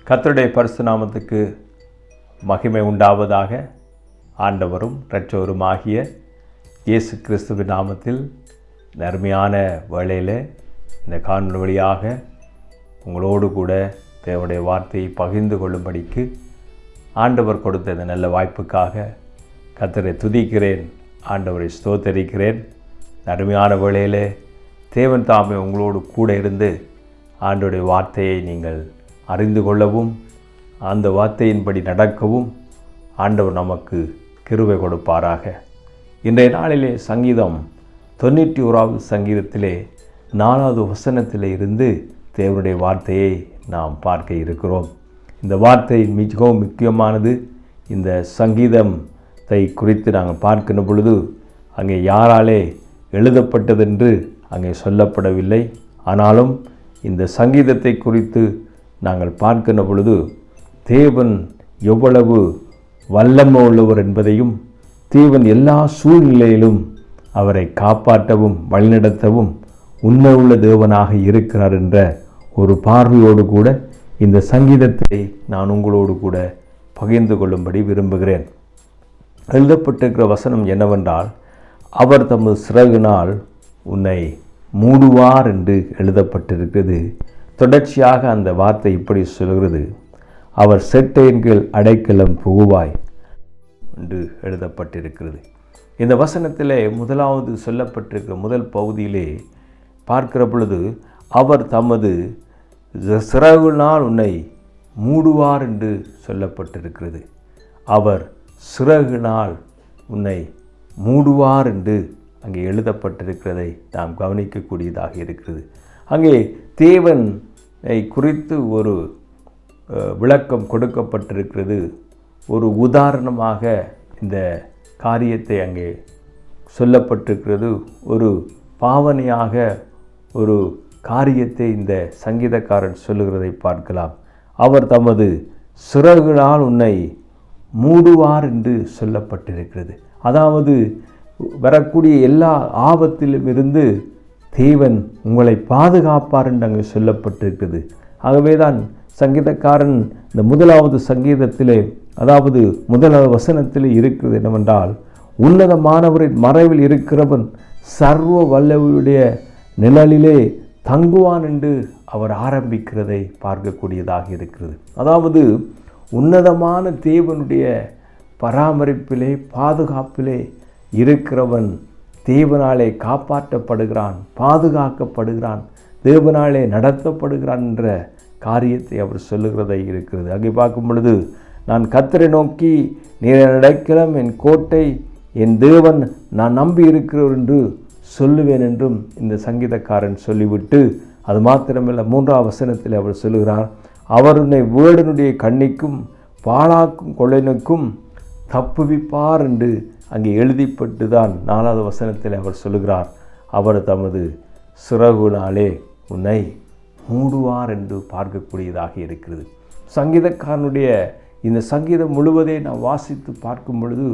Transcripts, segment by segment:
கர்த்தருடைய பரிசுத்த நாமத்துக்கு மகிமை உண்டாவதாக. ஆண்டவரும் இரட்சகருமாகிய இயேசு கிறிஸ்துவின் நாமத்தில் அருமையான வேளையில் இந்த காணொளி வழியாக உங்களோடு கூட தேவனுடைய வார்த்தையை பகிர்ந்து கொள்ளும்படிக்கு ஆண்டவர் கொடுத்த இந்த நல்ல வாய்ப்புக்காக கர்த்தரை துதிக்கிறேன், ஆண்டவரை ஸ்தோத்தரிக்கிறேன். அருமையான வேளையில் தேவன் தாமே உங்களோடு கூட இருந்து ஆண்டவருடைய வார்த்தையை நீங்கள் அறிந்து கொள்ளவும் அந்த வார்த்தையின்படி நடக்கவும் ஆண்டவர் நமக்கு கிருபை கொடுப்பாராக. இன்றைய நாளிலே சங்கீதம் 91வது சங்கீதத்திலே 4வது வசனத்திலே இருந்து தேவனுடைய வார்த்தையை நாம் பார்க்க இருக்கிறோம். இந்த வார்த்தை மிகவும் முக்கியமானது. இந்த சங்கீதத்தை குறித்து நாங்கள் பார்க்கின்ற பொழுது அங்கே யாராலே எழுதப்பட்டதென்று அங்கே சொல்லப்படவில்லை. ஆனாலும் இந்த சங்கீதத்தை குறித்து நாங்கள் பார்க்கின்ற பொழுது தேவன் எவ்வளவு வல்லமை உள்ளவர் என்பதையும் தேவன் எல்லா சூழ்நிலையிலும் அவரை காப்பாற்றவும் வழிநடத்தவும் உண்மை உள்ள தேவனாக இருக்கிறார் என்ற ஒரு பார்வையோடு கூட இந்த சங்கீதத்தை நான் உங்களோடு கூட பகிர்ந்து கொள்ளும்படி விரும்புகிறேன். எழுதப்பட்டிருக்கிற வசனம் என்னவென்றால், அவர் தமது சிறகினால் உன்னை மூடுவார் என்று எழுதப்பட்டிருக்கிறது. தொடர்ச்சியாக அந்த வார்த்தை இப்படி சொல்கிறது, அவர் செட்டையின் கீழ் அடைக்கலம் புகுவாய் என்று எழுதப்பட்டிருக்கிறது. இந்த வசனத்திலே முதலாவது சொல்லப்பட்டிருக்கிற முதல் பகுதியிலே பார்க்கிற பொழுது அவர் தமது சிறகுனால் உன்னை மூடுவார் என்று சொல்லப்பட்டிருக்கிறது. அவர் சிறகுனால் உன்னை மூடுவார் என்று அங்கே எழுதப்பட்டிருக்கிறதை நாம் கவனிக்கக்கூடியதாக இருக்கிறது. அங்கே தேவனை குறித்து ஒரு விளக்கம் கொடுக்கப்பட்டிருக்கிறது. ஒரு உதாரணமாக இந்த காரியத்தை அங்கே சொல்லப்பட்டிருக்கிறது. ஒரு பாவனையாக ஒரு காரியத்தை இந்த சங்கீதக்காரன் சொல்லுகிறதை பார்க்கலாம். அவர் தமது சிறகுகளால் உன்னை மூடுவார் என்று சொல்லப்பட்டிருக்கிறது. அதாவது வரக்கூடிய எல்லா ஆபத்திலும் இருந்து தேவன் உங்களை பாதுகாப்பார் என்று அங்கே சொல்லப்பட்டிருக்கிறது. ஆகவே தான் சங்கீதக்காரன் இந்த முதலாவது சங்கீதத்திலே, அதாவது முதலாவது வசனத்திலே இருக்கிறது என்னவென்றால், உன்னதமானவரின் மறைவில் இருக்கிறவன் சர்வ வல்லவருடைய நிழலிலே தங்குவான் என்று அவர் ஆரம்பிக்கிறதை பார்க்கக்கூடியதாக இருக்கிறது. அதாவது உன்னதமான தேவனுடைய பராமரிப்பிலே பாதுகாப்பிலே இருக்கிறவன் தேவனாலே காப்பாற்றப்படுகிறான், பாதுகாக்கப்படுகிறான், தேவனாலே நடத்தப்படுகிறான் என்ற காரியத்தை அவர் சொல்லுகிறதை இருக்கிறது. அங்கே பார்க்கும் பொழுது, நான் கர்த்தரை நோக்கி நீர் அடைக்கலம், என் கோட்டை, என் தேவன், நான் நம்பி இருக்கிறவர் என்று சொல்லுவேன் என்றும் இந்த சங்கீதக்காரன் சொல்லிவிட்டு, அது மாத்திரமல்ல 3ஆம் வசனத்தில் அவர் சொல்லுகிறார், அவர் உன்னை வேடனுடைய கண்ணிக்கும் பாழாக்கும் கொள்ளைனுக்கும் தப்புவிப்பார் என்று அங்கே எழுதிப்பட்டு தான் 4வது வசனத்தில் அவர் சொல்லுகிறார், அவர் தமது சிறகுனாலே உன்னை மூடுவார் என்று பார்க்கக்கூடியதாக இருக்கிறது. சங்கீதக்காரனுடைய இந்த சங்கீதம் முழுவதை நாம் வாசித்து பார்க்கும் பொழுது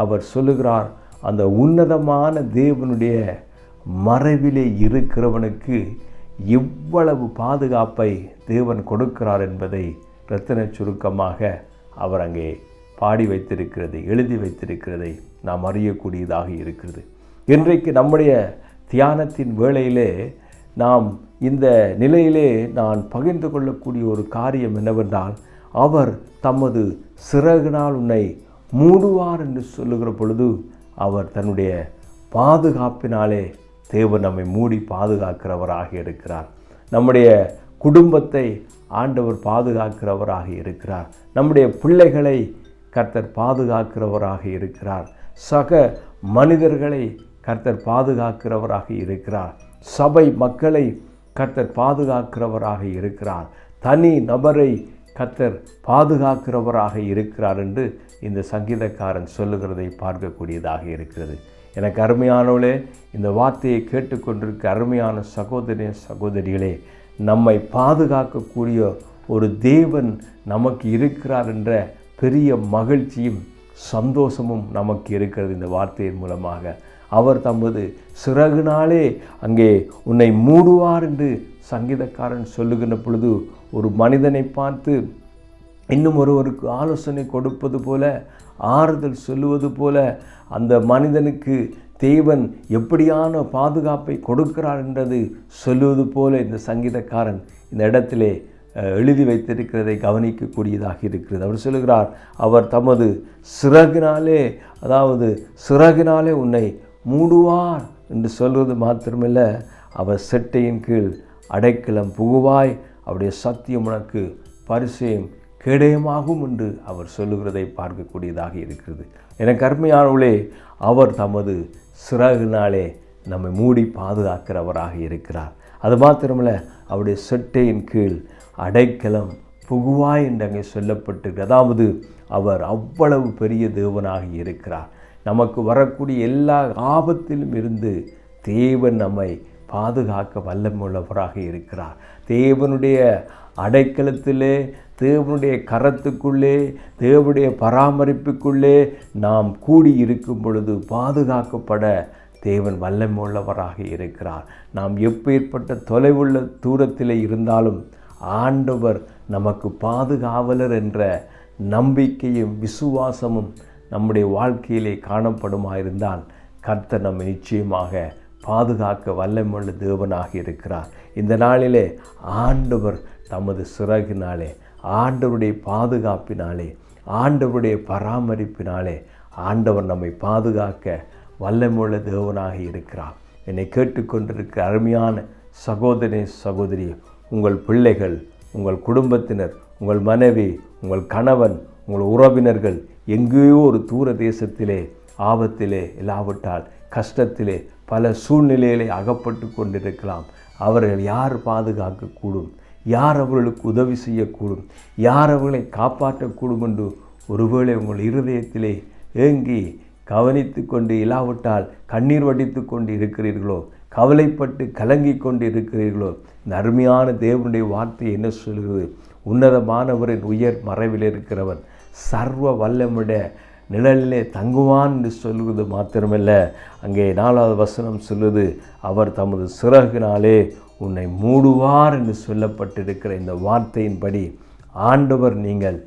அவர் சொல்லுகிறார், அந்த உன்னதமான தேவனுடைய மறைவிலே இருக்கிறவனுக்கு எவ்வளவு பாதுகாப்பை தேவன் கொடுக்கிறார் என்பதை இரத்தின சுருக்கமாக அவர் அங்கே பாடி வைத்திருக்கிறதை, எழுதி வைத்திருக்கிறதை நாம் அறியக்கூடியதாக இருக்கிறது. இன்றைக்கு நம்முடைய தியானத்தின் வேளையிலே நாம் இந்த நிலையிலே நான் பகிர்ந்து கொள்ளக்கூடிய ஒரு காரியம் என்னவென்றால், அவர் தமது சிறகினால் உன்னை மூடுவார் என்று சொல்லுகிற பொழுது அவர் தன்னுடைய பாதுகாப்பினாலே தேவன் நம்மை மூடி பாதுகாக்கிறவராக இருக்கிறார். நம்முடைய குடும்பத்தை ஆண்டவர் பாதுகாக்கிறவராக இருக்கிறார். நம்முடைய பிள்ளைகளை கர்த்தர் பாதுகாக்கிறவராக இருக்கிறார். சக மனிதர்களை கர்த்தர் பாதுகாக்கிறவராக இருக்கிறார். சபை மக்களை கர்த்தர் பாதுகாக்கிறவராக இருக்கிறார். தனி நபரை கர்த்தர் பாதுகாக்கிறவராக இருக்கிறார் என்று இந்த சங்கீதக்காரன் சொல்லுகிறதை பார்க்கக்கூடியதாக இருக்கிறது. எனக்கு அருமையானவளே, இந்த வார்த்தையை கேட்டுக்கொண்டிருக்க அருமையான சகோதரிய சகோதரிகளே, நம்மை பாதுகாக்கக்கூடிய ஒரு தேவன் நமக்கு இருக்கிறார் என்ற பெரிய மகிழ்ச்சியும் சந்தோஷமும் நமக்கு இருக்கிறது. இந்த வார்த்தையின் மூலமாக அவர் தமது சிறகுனாலே அங்கே உன்னை மூடுவார் என்று சங்கீதக்காரன் சொல்லுகின்ற பொழுது ஒரு மனிதனை பார்த்து இன்னும் ஒருவருக்கு ஆலோசனை கொடுப்பது போல, ஆறுதல் சொல்லுவது போல அந்த மனிதனுக்கு தேவன் எப்படியான பாதுகாப்பை கொடுக்கிறார் என்றது சொல்லுவது போல இந்த சங்கீதக்காரன் இந்த இடத்திலே எழுதி வைத்திருக்கிறதை கவனிக்கக்கூடியதாக இருக்கிறது. அவர் சொல்லுகிறார், அவர் தமது சிறகினாலே, அதாவது சிறகினாலே உன்னை மூடுவார் என்று சொல்வது மாத்திரமல்ல, அவர் செட்டையின் கீழ் அடைக்கலம் புகுவாய், அவருடைய சத்தியம் உனக்கு பரிசயம் கேடயமாகும் என்று அவர் சொல்லுகிறதை பார்க்கக்கூடியதாக இருக்கிறது. எனக்கு அருமையானவர்களே, அவர் தமது சிறகினாலே நம்மை மூடி பாதுகாக்கிறவராக இருக்கிறார். அது மாத்திரமல்ல, அவருடைய செட்டையின் கீழ் அடைக்கலம் புகுவாய் என்று அங்கே சொல்லப்பட்டிருக்கு. அதாவது அவர் அவ்வளவு பெரிய தேவனாக இருக்கிறார். நமக்கு வரக்கூடிய எல்லா ஆபத்திலும் இருந்து தேவன் நம்மை பாதுகாக்க வல்லமுள்ளவராக இருக்கிறார். தேவனுடைய அடைக்கலத்திலே, தேவனுடைய கரத்துக்குள்ளே, தேவனுடைய பராமரிப்புக்குள்ளே நாம் கூடி இருக்கும் பொழுது பாதுகாக்கப்பட தேவன் வல்லமுள்ளவராக இருக்கிறார். நாம் எப்பேற்பட்ட தொலைவுள்ள தூரத்தில் இருந்தாலும் ஆண்டவர் நமக்கு பாதுகாவலர் என்ற நம்பிக்கையும் விசுவாசமும் நம்முடைய வாழ்க்கையிலே காணப்படுமாயிருந்தால் கர்த்தர் நம்மை நிச்சயமாக பாதுகாக்க வல்லமுள்ள தேவனாக இருக்கிறார். இந்த நாளிலே ஆண்டவர் தமது சிறகினாலே, ஆண்டவருடைய பாதுகாப்பினாலே, ஆண்டவருடைய பராமரிப்பினாலே ஆண்டவர் நம்மை பாதுகாக்க வல்லமுள்ள தேவனாக இருக்கிறார். என்னை கேட்டுக்கொண்டிருக்கிற அருமையான சகோதரனே, சகோதரி, உங்கள் பிள்ளைகள், உங்கள் குடும்பத்தினர், உங்கள் மனைவி, உங்கள் கணவன், உங்கள் உறவினர்கள் எங்கேயோ ஒரு தூர தேசத்திலே, ஆபத்திலே, இல்லாவிட்டால் கஷ்டத்திலே, பல சூழ்நிலையிலே அகப்பட்டு கொண்டிருக்கலாம். அவர்கள் யார் பாதுகாக்கக்கூடும், யார் அவர்களுக்கு உதவி செய்யக்கூடும், யார் அவர்களை காப்பாற்றக்கூடும் என்று ஒருவேளை உங்கள் இருதயத்திலே ஏங்கி கவனித்து கொண்டு, இல்லாவிட்டால் கண்ணீர் வடித்து கொண்டு இருக்கிறீர்களோ, கவலைப்பட்டு கலங்கி கொண்டு இருக்கிறீர்களோ, இந்த அருமையான தேவனுடைய வார்த்தை என்ன சொல்கிறது? உன்னதமானவரின் உயர் மறைவில் இருக்கிறவன் சர்வ வல்லமுடைய நிழலிலே தங்குவான் என்று சொல்வது மாத்திரமல்ல, அங்கே 4வது வசனம் சொல்லுது, அவர் தமது சிறகினாலே உன்னை மூடுவார் என்று சொல்லப்பட்டிருக்கிற இந்த வார்த்தையின்படி ஆண்டவர் நீங்கள்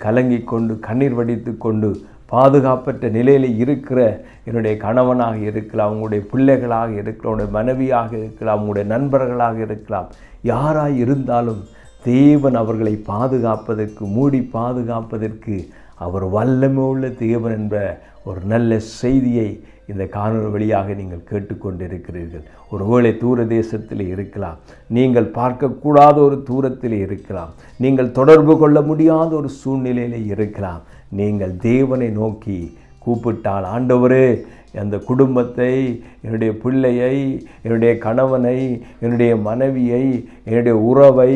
கலங்கி கொண்டு கண்ணீர் வடித்து கொண்டு பாதுகாப்பற்ற நிலையில் இருக்கிற என்னுடைய கணவனாக இருக்கலாம், உங்களுடைய பிள்ளைகளாக இருக்கலாம், உங்களுடைய மனைவியாக இருக்கலாம், உங்களுடைய நண்பர்களாக இருக்கலாம், யாராய் இருந்தாலும் தேவன் அவர்களை பாதுகாப்பதற்கு, மூடி பாதுகாப்பதற்கு அவர் வல்லமை உள்ள தேவன் என்ற ஒரு நல்ல செய்தியை இந்த காணொளி வழியாக நீங்கள் கேட்டுக்கொண்டிருக்கிறீர்கள். ஒருவேளை தூர தேசத்தில் இருக்கலாம், நீங்கள் பார்க்கக்கூடாத ஒரு தூரத்தில் இருக்கலாம், நீங்கள் தொடர்பு கொள்ள முடியாத ஒரு சூழ்நிலையில் இருக்கலாம். நீங்கள் தேவனை நோக்கி கூப்பிட்டால், ஆண்டவரே அந்த குடும்பத்தை, என்னுடைய பிள்ளையை, என்னுடைய கணவனை, என்னுடைய மனைவியை, என்னுடைய உறவை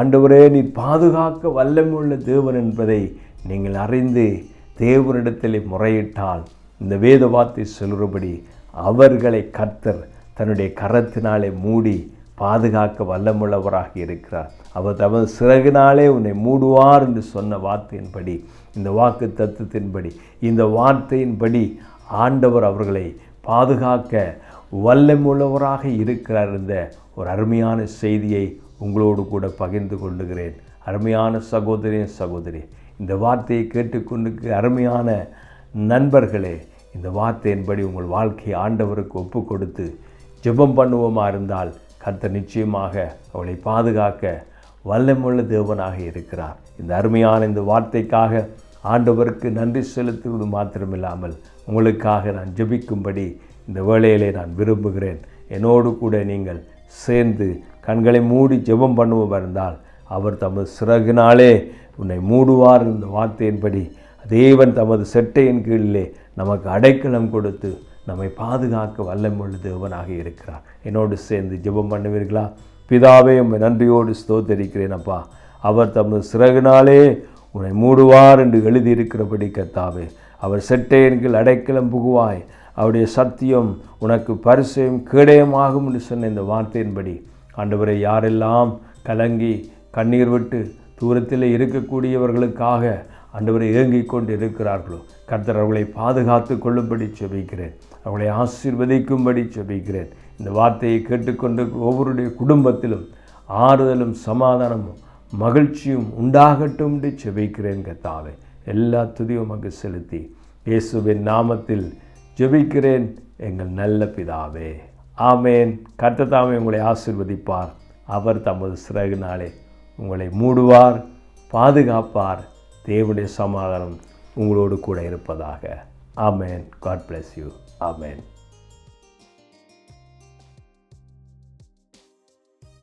ஆண்டவரே நீர் பாதுகாக்க வல்லமையுள்ள தேவன் என்பதை நீங்கள் அறிந்து தேவனிடத்தில் முறையிட்டால், இந்த வேத வார்த்தை சொல்கிறபடி அவர்களை கர்த்தர் தன்னுடைய கரத்தினாலே மூடி பாதுகாக்க வல்லமுள்ளவராக இருக்கிறார். அவர் தமது சிறகினாலே உன்னை மூடுவார் என்று சொன்ன வார்த்தையின்படி, இந்த வாக்கு தத்துவத்தின்படி, இந்த வார்த்தையின்படி ஆண்டவர் அவர்களை பாதுகாக்க வல்லமுள்ளவராக இருக்கிறார் என்ற ஒரு அருமையான செய்தியை உங்களோடு கூட பகிர்ந்து கொள்ளுகிறேன். அருமையான சகோதரி, இந்த வார்த்தையை கேட்டுக்கொண்டு அருமையான நண்பர்களே, இந்த வார்த்தையின்படி உங்கள் வாழ்க்கையை ஆண்டவருக்கு ஒப்பு கொடுத்து ஜெபம் பண்ணுவோமா இருந்தால் கர்த்தர் நிச்சயமாக அவளை பாதுகாக்க வல்லமுள்ள தேவனாக இருக்கிறார். இந்த அருமையான இந்த வார்த்தைக்காக ஆண்டவருக்கு நன்றி செலுத்துவது மாத்திரமில்லாமல் உங்களுக்காக நான் ஜெபிக்கும்படி இந்த வேளையிலே நான் விரும்புகிறேன். என்னோடு கூட நீங்கள் சேர்ந்து கண்களை மூடி ஜெபம் பண்ணுவோம் இருந்தால் அவர் தமது சிறகினாலே உன்னை மூடுவார் இந்த வார்த்தையின்படி தேவன் தமது செட்டையின் கீழிலே நமக்கு அடைக்கலம் கொடுத்து நம்மை பாதுகாக்க வல்லமுள்ள தேவனாக இருக்கிறார். என்னோடு சேர்ந்து ஜெபம் பண்ணுவீர்களா? பிதாவே, உம்மை நன்றியோடு ஸ்தோத்தரிக்கிறேன் அப்பா. அவர் தமது சிறகினாலே உன்னை மூடுவார் என்று எழுதியிருக்கிறபடி கர்த்தாவே, அவர் செட்டையின் கீழ் அடைக்கலம் புகுவாய், அவருடைய சத்தியம் உனக்கு பரிசயம் கேடயமாகும் என்று சொன்ன இந்த வார்த்தையின்படி ஆண்டவரை யாரெல்லாம் கலங்கி கண்ணீர் விட்டு தூரத்தில் இருக்கக்கூடியவர்களுக்காக ஆண்டவரை ஏங்கிக் கொண்டு இருக்கிறார்களோ, கர்த்தர் அவர்களை பாதுகாத்து கொள்ளும்படி ஜெபிக்கிறேன். அவர்களை ஆசீர்வதிக்கும்படி ஜெபிக்கிறேன். இந்த வார்த்தையை கேட்டுக்கொண்டு ஒவ்வொருடைய குடும்பத்திலும் ஆறுதலும் சமாதானமும் மகிழ்ச்சியும் உண்டாகட்டும் என்று ஜெபிக்கிறேன் கர்த்தாவே. எல்லா துதியும் உமக்கு செலுத்தி இயேசுவின் நாமத்தில் ஜெபிக்கிறேன் எங்கள் நல்ல பிதாவே. ஆமேன். கர்த்தர் தாமே உங்களை ஆசீர்வதிப்பார். அவர் தமது சிறகினாலே உங்களை மூடுவார், பாதுகாப்பார். தேவனுடைய சமாதானம் உங்களோடு கூட இருப்பதாக. ஆமேன். God bless you. ஆமேன்.